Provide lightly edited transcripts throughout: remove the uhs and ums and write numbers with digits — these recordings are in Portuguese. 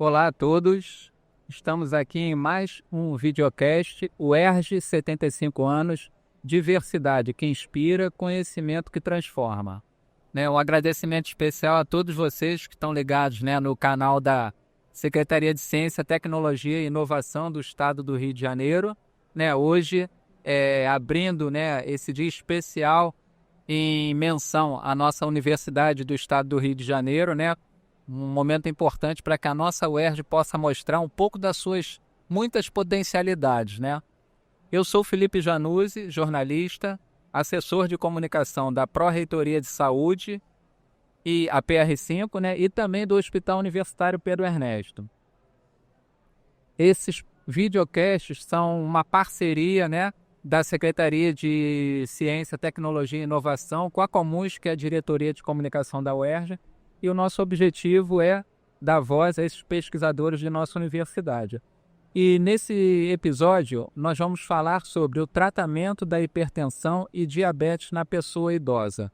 Olá a todos, estamos aqui em mais um videocast, o ERJ 75 anos, diversidade que inspira, conhecimento que transforma. Um agradecimento especial a todos vocês que estão ligados, no canal da Secretaria de Ciência, Tecnologia e Inovação do Estado do Rio de Janeiro. Hoje, abrindo esse dia especial em menção à nossa Universidade do Estado do Rio de Janeiro, um momento importante para que a nossa UERJ possa mostrar um pouco das suas muitas potencialidades, Eu sou Felipe Januzzi, jornalista, assessor de comunicação da Pró-Reitoria de Saúde e a PR5, e também do Hospital Universitário Pedro Ernesto. Esses videocasts são uma parceria, da Secretaria de Ciência, Tecnologia e Inovação com a Comuns, que é a Diretoria de Comunicação da UERJ, e o nosso objetivo é dar voz a esses pesquisadores de nossa universidade. E nesse episódio, nós vamos falar sobre o tratamento da hipertensão e diabetes na pessoa idosa.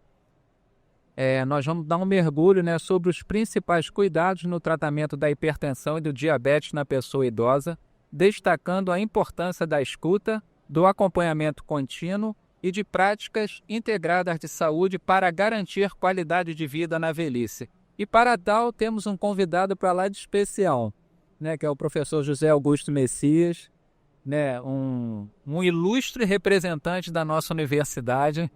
Nós vamos dar um mergulho sobre os principais cuidados no tratamento da hipertensão e do diabetes na pessoa idosa, destacando a importância da escuta, do acompanhamento contínuo e de práticas integradas de saúde para garantir qualidade de vida na velhice. E para tal, temos um convidado para lá de especial, que é o professor José Augusto Messias, um ilustre representante da nossa universidade.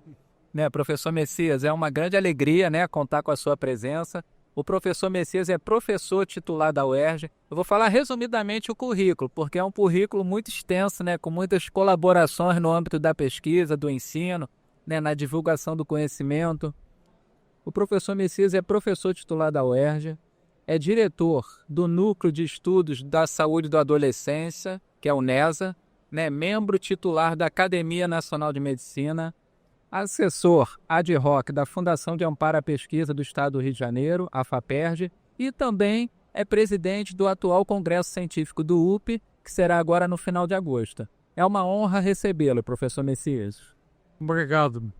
Professor Messias, é uma grande alegria contar com a sua presença. O professor Messias é professor titular da UERJ. Eu vou falar resumidamente o currículo, porque é um currículo muito extenso, com muitas colaborações no âmbito da pesquisa, do ensino, na divulgação do conhecimento. O professor Messias é professor titular da UERJ, é diretor do Núcleo de Estudos da Saúde da Adolescência, que é o NESA, membro titular da Academia Nacional de Medicina, assessor ad hoc da Fundação de Amparo à Pesquisa do Estado do Rio de Janeiro, a FAPERJ, e também é presidente do atual Congresso Científico do UP, que será agora no final de agosto. É uma honra recebê-lo, professor Messias. Obrigado.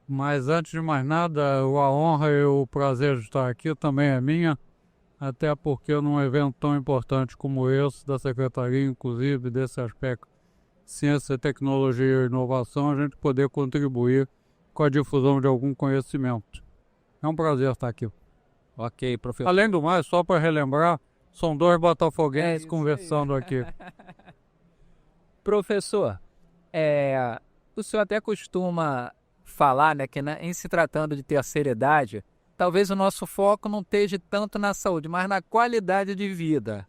Mas antes de mais nada, a honra e o prazer de estar aqui também é minha, até porque num evento tão importante como esse, da Secretaria, inclusive, desse aspecto, Ciência, Tecnologia e Inovação, a gente poder contribuir com a difusão de algum conhecimento. É um prazer estar aqui. Ok, professor. Além do mais, só para relembrar, são dois botafoguenses conversando aqui. Professor, o senhor até costuma falar que em se tratando de terceira idade, talvez o nosso foco não esteja tanto na saúde, mas na qualidade de vida,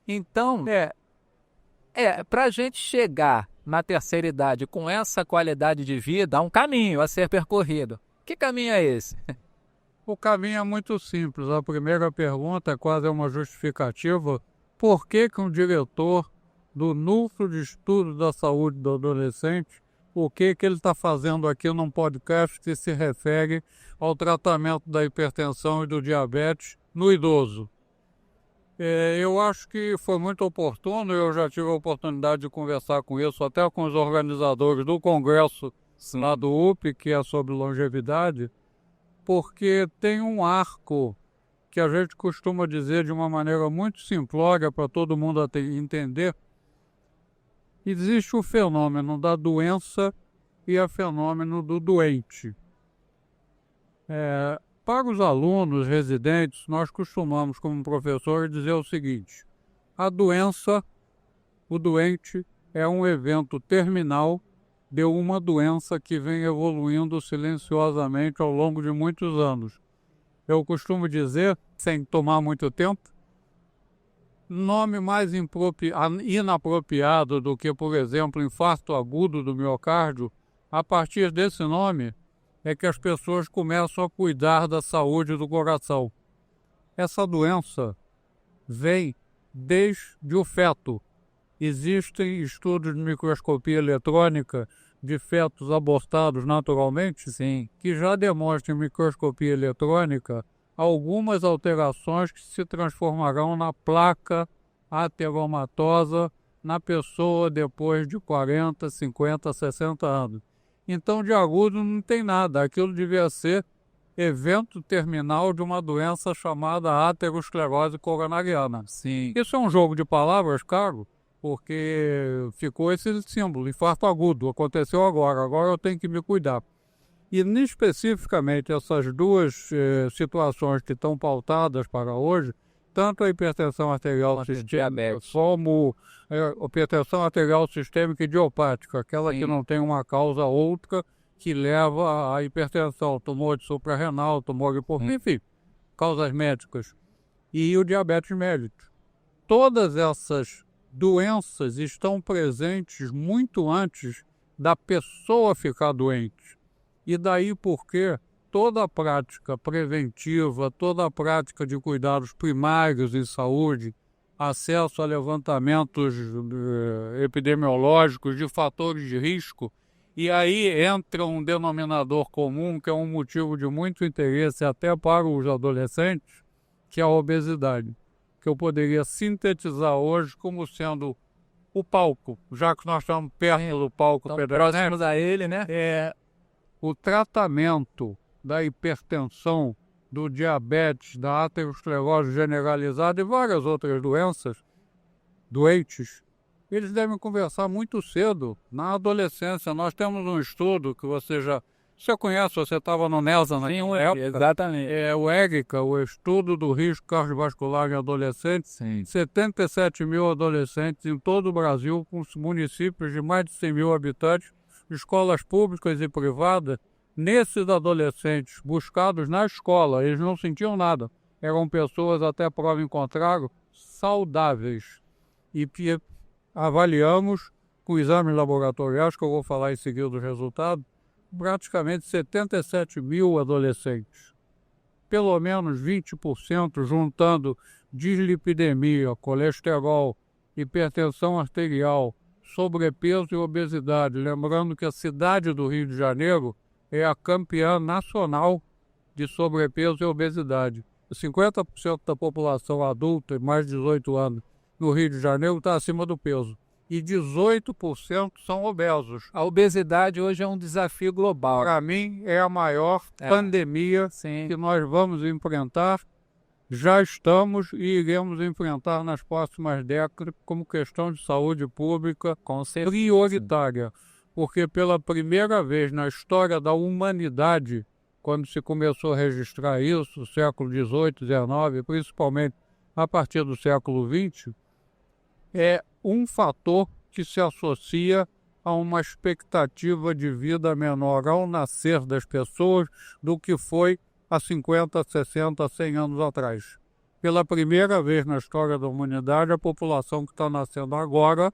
Então, para a gente chegar na terceira idade com essa qualidade de vida, há um caminho a ser percorrido. Que caminho é esse? O caminho é muito simples. A primeira pergunta é quase uma justificativa. Por que um diretor do Núcleo de Estudos da Saúde do Adolescente, o que ele está fazendo aqui num podcast que se refere ao tratamento da hipertensão e do diabetes no idoso? Eu acho que foi muito oportuno, eu já tive a oportunidade de conversar com isso, até com os organizadores do congresso lá do UP, que é sobre longevidade, porque tem um arco que a gente costuma dizer de uma maneira muito simplória para todo mundo entender. Existe o fenômeno da doença e o fenômeno do doente. Para os alunos residentes, nós costumamos, como professor, dizer o seguinte: a doença, o doente, é um evento terminal de uma doença que vem evoluindo silenciosamente ao longo de muitos anos. Eu costumo dizer, sem tomar muito tempo, nome mais inapropriado do que, por exemplo, infarto agudo do miocárdio, a partir desse nome é que as pessoas começam a cuidar da saúde do coração. Essa doença vem desde o feto. Existem estudos de microscopia eletrônica de fetos abortados naturalmente, sim, que já demonstram em microscopia eletrônica algumas alterações que se transformarão na placa ateromatosa na pessoa depois de 40, 50, 60 anos. Então, de agudo não tem nada. Aquilo devia ser evento terminal de uma doença chamada aterosclerose coronariana. Sim. Isso é um jogo de palavras, caro, porque ficou esse símbolo, infarto agudo, aconteceu agora eu tenho que me cuidar. E especificamente essas duas situações que estão pautadas para hoje, tanto a hipertensão arterial sistêmica como a hipertensão arterial sistêmica idiopática, aquela que não tem uma causa outra que leva à hipertensão, tumor de suprarrenal, tumor de porfírio, enfim, causas médicas, e o diabetes mellitus. Todas essas doenças estão presentes muito antes da pessoa ficar doente. E daí porque toda a prática preventiva, toda a prática de cuidados primários em saúde, acesso a levantamentos epidemiológicos de fatores de risco, e aí entra um denominador comum, que é um motivo de muito interesse até para os adolescentes, que é a obesidade, que eu poderia sintetizar hoje como sendo o palco, já que nós estamos perto do palco próximos a ele, né? O tratamento da hipertensão, do diabetes, da aterosclerose generalizada e várias outras doentes, eles devem conversar muito cedo, na adolescência. Nós temos um estudo que você conhece, você estava no NELSA naquela época. Exatamente. É o EGCA, o Estudo do Risco Cardiovascular em Adolescentes. Sim. 77 mil adolescentes em todo o Brasil, com municípios de mais de 100 mil habitantes, escolas públicas e privadas. Nesses adolescentes buscados na escola, eles não sentiam nada. Eram pessoas, até prova em contrário, saudáveis. E que avaliamos com exames laboratoriais, que eu vou falar em seguida os resultados, praticamente 77 mil adolescentes. Pelo menos 20% juntando dislipidemia, colesterol, hipertensão arterial, sobrepeso e obesidade. Lembrando que a cidade do Rio de Janeiro é a campeã nacional de sobrepeso e obesidade. 50% da população adulta e mais de 18 anos no Rio de Janeiro está acima do peso. E 18% são obesos. A obesidade hoje é um desafio global. Para mim, é a maior pandemia que nós vamos enfrentar. Já estamos e iremos enfrentar nas próximas décadas como questão de saúde pública prioritária. Porque pela primeira vez na história da humanidade, quando se começou a registrar isso, século XVIII, XIX, principalmente a partir do século XX, é um fator que se associa a uma expectativa de vida menor ao nascer das pessoas do que foi há 50, 60, 100 anos atrás. Pela primeira vez na história da humanidade, a população que está nascendo agora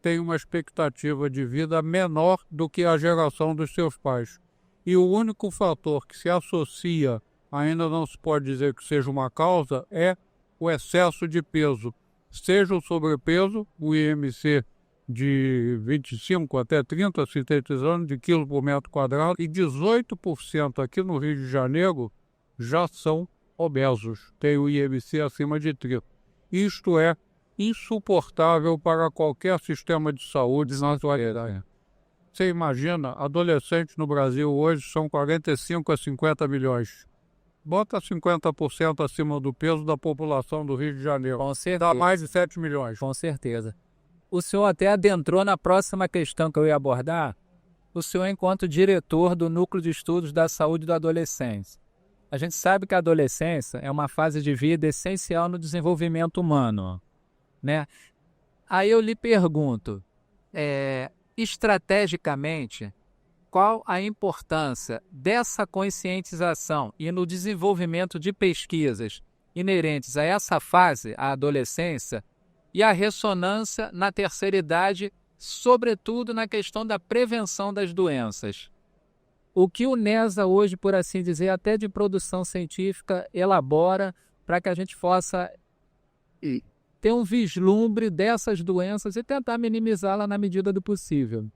tem uma expectativa de vida menor do que a geração dos seus pais. E o único fator que se associa, ainda não se pode dizer que seja uma causa, é o excesso de peso. Seja o sobrepeso, o IMC de 25 até 30, sintetizando, de quilo por metro quadrado, e 18% aqui no Rio de Janeiro já são obesos, tem o IMC acima de 30. Isto é insuportável para qualquer sistema de saúde na atualidade. Você imagina, adolescentes no Brasil hoje são 45 a 50 milhões. Bota 50% acima do peso da população do Rio de Janeiro. Com certeza. Dá mais de 7 milhões. Com certeza. O senhor até adentrou na próxima questão que eu ia abordar. O senhor, enquanto diretor do Núcleo de Estudos da Saúde do Adolescente. A gente sabe que a adolescência é uma fase de vida essencial no desenvolvimento humano, né? Aí eu lhe pergunto, estrategicamente, qual a importância dessa conscientização e no desenvolvimento de pesquisas inerentes a essa fase, a adolescência, e a ressonância na terceira idade, sobretudo na questão da prevenção das doenças? O que o NESA hoje, por assim dizer, até de produção científica, elabora para que a gente possa ter um vislumbre dessas doenças e tentar minimizá-la na medida do possível?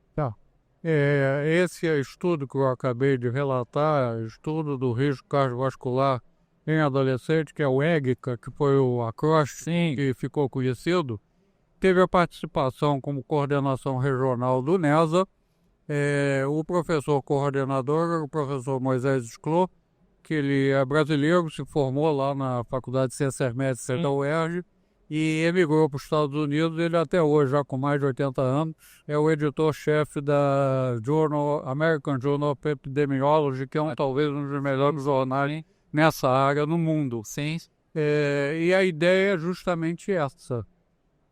Esse estudo que eu acabei de relatar, estudo do risco cardiovascular em adolescente, que é o EGCA, que foi o acróstico que ficou conhecido, teve a participação como coordenação regional do NESA. O professor coordenador era o professor Moisés Sclô, que ele é brasileiro, se formou lá na Faculdade de Ciências Médicas da UERJ e emigrou para os Estados Unidos. Ele até hoje, já com mais de 80 anos, é o editor-chefe da American Journal of Epidemiology, que é talvez um dos melhores jornais nessa área no mundo. Sim. E a ideia é justamente essa: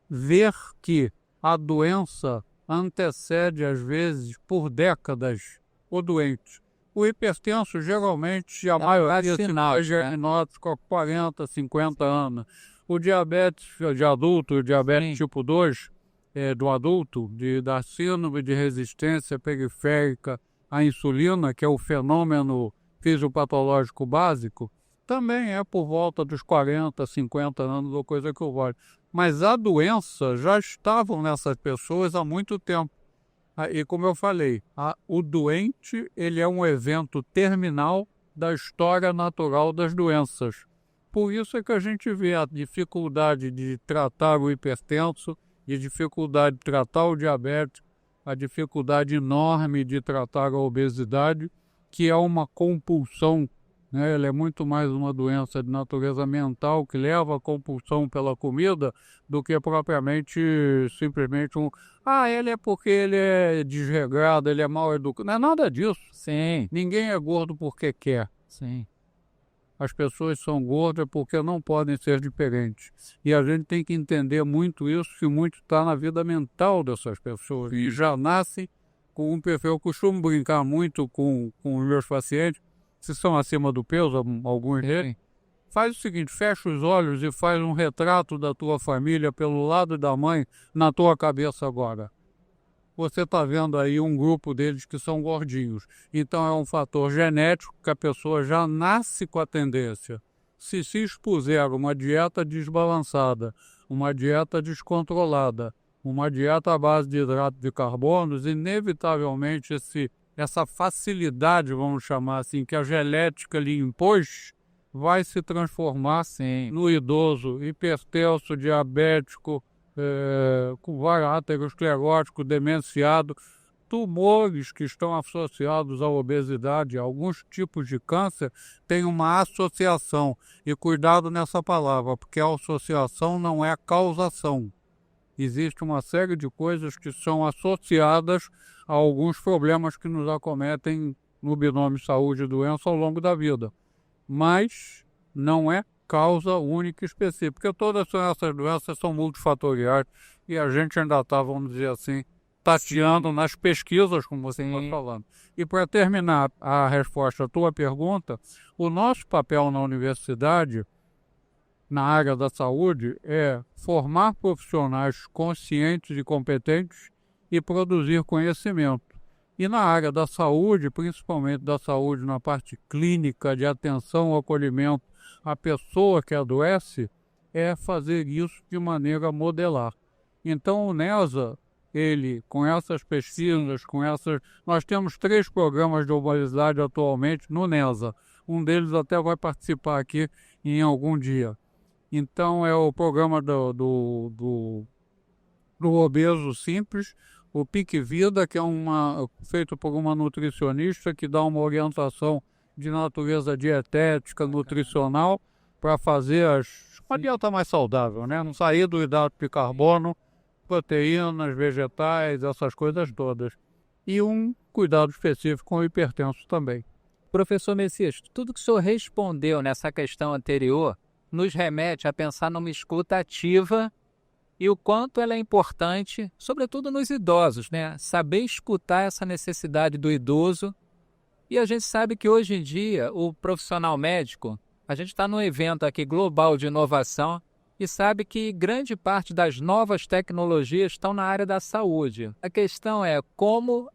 ver que a doença antecede, às vezes, por décadas, o doente. O hipertenso, geralmente, a maioria é diagnóstico há 40, 50 anos. O diabetes de adulto, o diabetes tipo 2, do adulto, da síndrome de resistência periférica à insulina, que é o fenômeno fisiopatológico básico, também é por volta dos 40, 50 anos ou coisa que eu vale. Mas a doença já estavam nessas pessoas há muito tempo. E como eu falei, o doente ele é um evento terminal da história natural das doenças. Por isso é que a gente vê a dificuldade de tratar o hipertenso, a dificuldade de tratar o diabetes, a dificuldade enorme de tratar a obesidade, que é uma compulsão, né? Ela é muito mais uma doença de natureza mental que leva à compulsão pela comida do que propriamente simplesmente ele é porque ele é desregrado, ele é mal educado. Não é nada disso. Sim. Ninguém é gordo porque quer. Sim. As pessoas são gordas porque não podem ser diferentes. E a gente tem que entender muito isso, que muito está na vida mental dessas pessoas. E já nascem com um perfil. Eu costumo brincar muito com os meus pacientes, se são acima do peso, alguns deles. Faz o seguinte: fecha os olhos e faz um retrato da tua família pelo lado da mãe na tua cabeça agora. Você está vendo aí um grupo deles que são gordinhos. Então é um fator genético que a pessoa já nasce com a tendência. Se expuser a uma dieta desbalançada, uma dieta descontrolada, uma dieta à base de hidrato de carbonos, inevitavelmente essa facilidade, vamos chamar assim, que a genética lhe impôs, vai se transformar no idoso hipertenso, diabético, com aterosclerótico, demenciado, tumores que estão associados à obesidade, alguns tipos de câncer têm uma associação. E cuidado nessa palavra, porque a associação não é causação. Existe uma série de coisas que são associadas a alguns problemas que nos acometem no binômio saúde e doença ao longo da vida. Mas não é causa única e específica, porque todas essas doenças são multifatoriais e a gente ainda está, vamos dizer assim, tateando nas pesquisas, como você está falando. E para terminar a resposta à tua pergunta, o nosso papel na universidade, na área da saúde, é formar profissionais conscientes e competentes e produzir conhecimento. E na área da saúde, principalmente da saúde na parte clínica, de atenção ao acolhimento à pessoa que adoece, é fazer isso de maneira modelar. Então o NESA, ele, com essas pesquisas, nós temos 3 programas de obesidade atualmente no NESA. Um deles até vai participar aqui em algum dia. Então é o programa do obeso simples, o Pique Vida, que é feito por uma nutricionista que dá uma orientação de natureza dietética, nutricional, para fazer uma dieta mais saudável, né? Não sair do hidrato de carbono, proteínas, vegetais, essas coisas todas. E um cuidado específico com o hipertenso também. Professor Messias, tudo que o senhor respondeu nessa questão anterior nos remete a pensar numa escuta ativa e o quanto ela é importante, sobretudo nos idosos, né? Saber escutar essa necessidade do idoso. E a gente sabe que hoje em dia o profissional médico, a gente está num evento aqui global de inovação e sabe que grande parte das novas tecnologias estão na área da saúde. A questão é como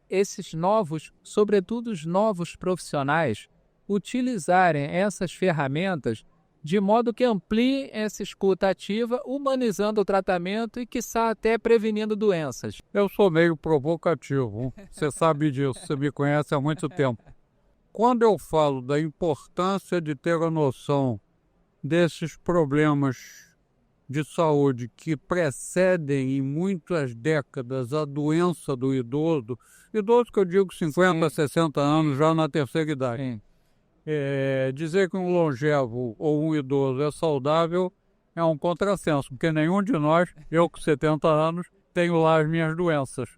esses novos, sobretudo os novos profissionais, utilizarem essas ferramentas de modo que ampliem essa escuta ativa, humanizando o tratamento e, quiçá, até prevenindo doenças. Eu sou meio provocativo, você sabe disso, você me conhece há muito tempo. Quando eu falo da importância de ter a noção desses problemas de saúde que precedem em muitas décadas a doença do idoso que eu digo 50, 60 anos, já na terceira idade. Dizer que um longevo ou um idoso é saudável é um contrassenso, porque nenhum de nós, eu com 70 anos, tenho lá as minhas doenças.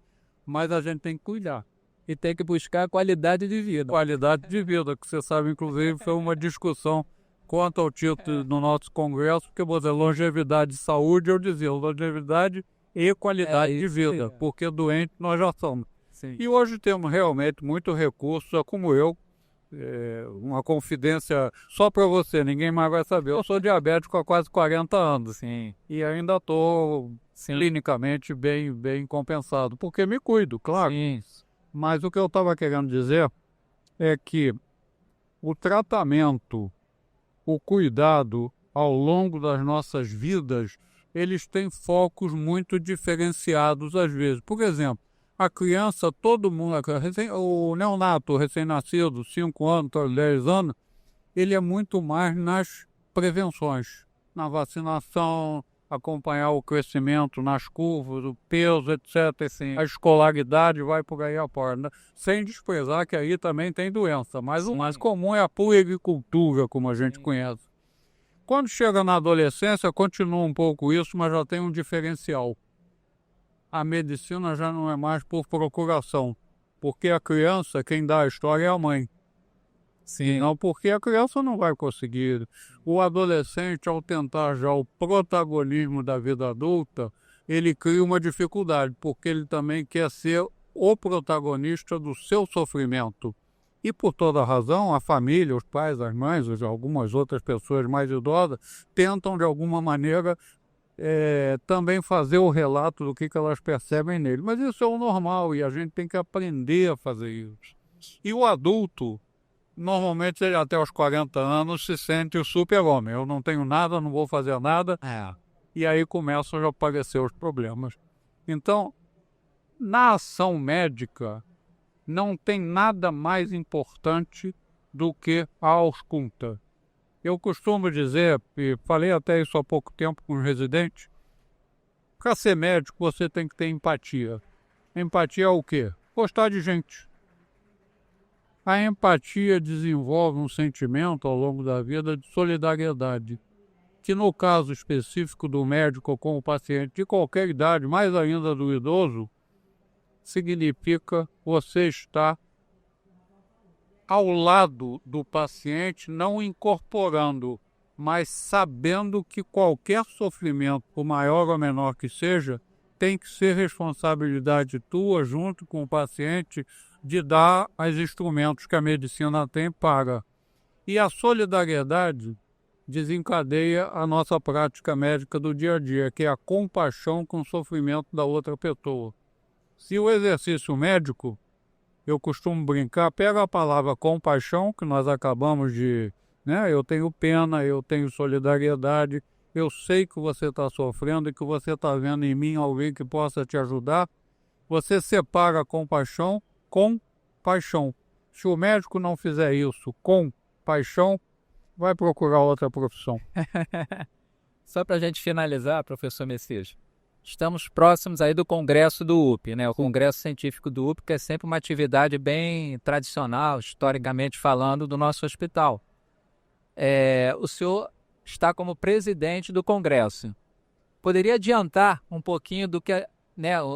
Mas a gente tem que cuidar. E tem que buscar qualidade de vida. Qualidade de vida, que você sabe, inclusive, foi uma discussão quanto ao título do nosso congresso, porque você longevidade e saúde, eu dizia longevidade e qualidade de vida, porque doente nós já somos. Sim. E hoje temos realmente muito recurso, como eu, uma confidência só para você, ninguém mais vai saber. Eu sou diabético há quase 40 anos. Sim. E ainda estou clinicamente bem compensado, porque me cuido, claro. Sim. Mas o que eu estava querendo dizer é que o tratamento, o cuidado ao longo das nossas vidas, eles têm focos muito diferenciados às vezes. Por exemplo, a criança, todo mundo, o neonato, o recém-nascido, 5 anos, 10 anos, ele é muito mais nas prevenções, na vacinação, acompanhar o crescimento nas curvas, o peso, etc. Assim, a escolaridade vai por aí afora, né? Sem desprezar que aí também tem doença, mas o mais comum é a puericultura, como a gente conhece. Quando chega na adolescência, continua um pouco isso, mas já tem um diferencial. A medicina já não é mais por procuração, porque a criança, quem dá a história é a mãe. Sim. Não, porque a criança não vai conseguir. O adolescente, ao tentar já o protagonismo da vida adulta, ele cria uma dificuldade, porque ele também quer ser o protagonista do seu sofrimento. E por toda razão, a família, os pais, as mães, algumas outras pessoas mais idosas, tentam de alguma maneira também fazer o relato do que elas percebem nele. Mas isso é o normal e a gente tem que aprender a fazer isso. E o adulto, normalmente ele até os 40 anos se sente o super-homem. Eu não tenho nada, não vou fazer nada. E aí começam a aparecer os problemas. Então, na ação médica, não tem nada mais importante do que a ausculta. Eu costumo dizer, e falei até isso há pouco tempo com os residentes, para ser médico você tem que ter empatia. Empatia é o quê? Gostar de gente. A empatia desenvolve um sentimento ao longo da vida de solidariedade, que no caso específico do médico com o paciente de qualquer idade, mais ainda do idoso, significa você estar ao lado do paciente, não incorporando, mas sabendo que qualquer sofrimento, por maior ou menor que seja, tem que ser responsabilidade tua, junto com o paciente, de dar os instrumentos que a medicina tem para. E a solidariedade desencadeia a nossa prática médica do dia a dia, que é a compaixão com o sofrimento da outra pessoa. Se o exercício médico, eu costumo brincar, pega a palavra compaixão, que nós acabamos de, eu tenho pena, eu tenho solidariedade, eu sei que você está sofrendo e que você está vendo em mim alguém que possa te ajudar. Você separa a compaixão com paixão. Se o médico não fizer isso com paixão, vai procurar outra profissão. Só para a gente finalizar, professor Messias, estamos próximos aí do congresso do UP, né? O congresso científico do UP, que é sempre uma atividade bem tradicional, historicamente falando, do nosso hospital. O senhor está como presidente do congresso. Poderia adiantar um pouquinho do que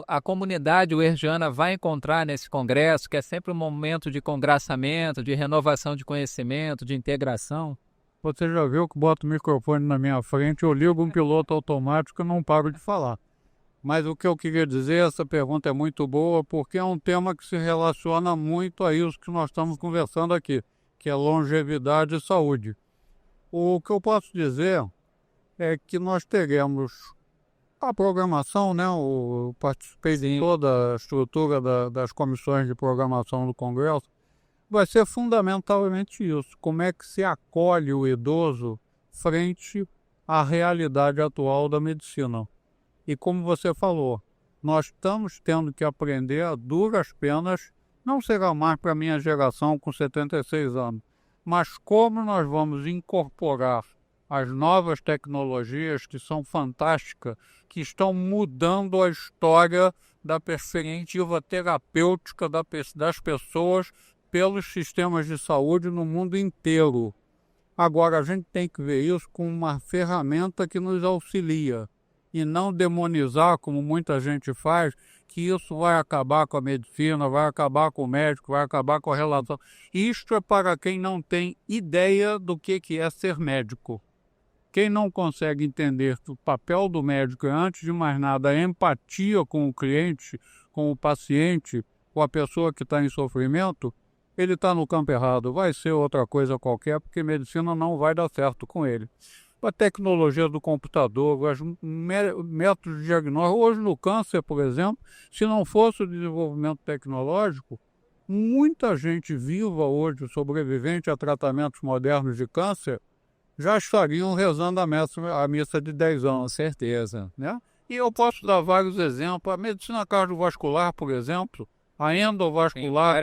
a comunidade uergiana vai encontrar nesse congresso, que é sempre um momento de congraçamento, de renovação de conhecimento, de integração? Você já viu que bota o microfone na minha frente, eu ligo um piloto automático e não paro de falar. Mas o que eu queria dizer, essa pergunta é muito boa, porque é um tema que se relaciona muito a isso que nós estamos conversando aqui, que é longevidade e saúde. O que eu posso dizer é que nós teremos a programação, eu participei de toda a estrutura das comissões de programação do Congresso, vai ser fundamentalmente isso, como é que se acolhe o idoso frente à realidade atual da medicina. E como você falou, nós estamos tendo que aprender a duras penas, não será mais para a minha geração com 76 anos, mas como nós vamos incorporar as novas tecnologias que são fantásticas, que estão mudando a história da perspectiva terapêutica das pessoas, pelos sistemas de saúde no mundo inteiro. Agora, a gente tem que ver isso como uma ferramenta que nos auxilia e não demonizar, como muita gente faz, que isso vai acabar com a medicina, vai acabar com o médico, vai acabar com a relação. Isto é para quem não tem ideia do que é ser médico. Quem não consegue entender que o papel do médico é, antes de mais nada, a empatia com o cliente, com o paciente, com a pessoa que está em sofrimento, ele está no campo errado. Vai ser outra coisa qualquer, porque medicina não vai dar certo com ele. A tecnologia do computador, os métodos de diagnóstico. Hoje no câncer, por exemplo, se não fosse o desenvolvimento tecnológico, muita gente viva hoje, sobrevivente a tratamentos modernos de câncer, já estariam rezando a missa de 10 anos. Com certeza. Né? E eu posso dar vários exemplos. A medicina cardiovascular, por exemplo, a endovascular,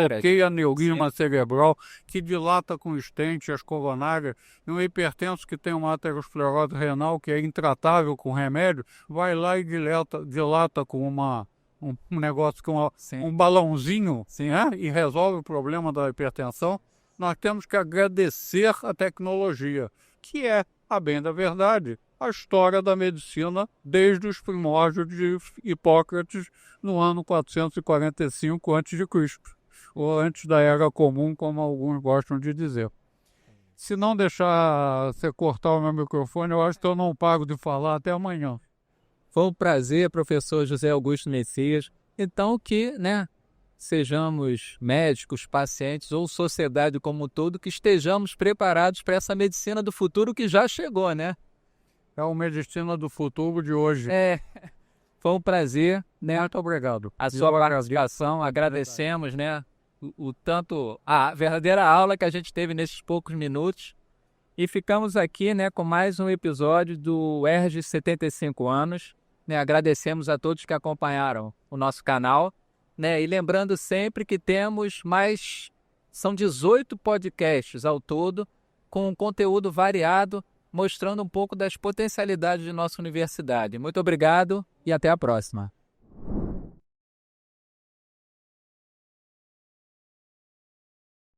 bloqueia aneurisma cerebral, que dilata com estente as coronárias, e um hipertenso que tem uma aterosclerose renal, que é intratável com remédio, vai lá e dilata com um negócio, com um balãozinho, né? E resolve o problema da hipertensão. Nós temos que agradecer a tecnologia, que é, a bem da verdade, a história da medicina desde os primórdios de Hipócrates no ano 445 a.C., ou antes da Era Comum, como alguns gostam de dizer. Se não deixar você cortar o meu microfone, eu acho que eu não paro de falar até amanhã. Foi um prazer, professor José Augusto Messias. Então que, sejamos médicos, pacientes ou sociedade como um todo, que estejamos preparados para essa medicina do futuro que já chegou, né? É a medicina do futuro de hoje. Foi um prazer, Muito obrigado. A sua participação, agradecemos, o tanto, a verdadeira aula que a gente teve nesses poucos minutos. E ficamos aqui, com mais um episódio do ERJ 75 anos. Agradecemos a todos que acompanharam o nosso canal. E lembrando sempre que são 18 podcasts ao todo, com um conteúdo variado, mostrando um pouco das potencialidades de nossa universidade. Muito obrigado e até a próxima.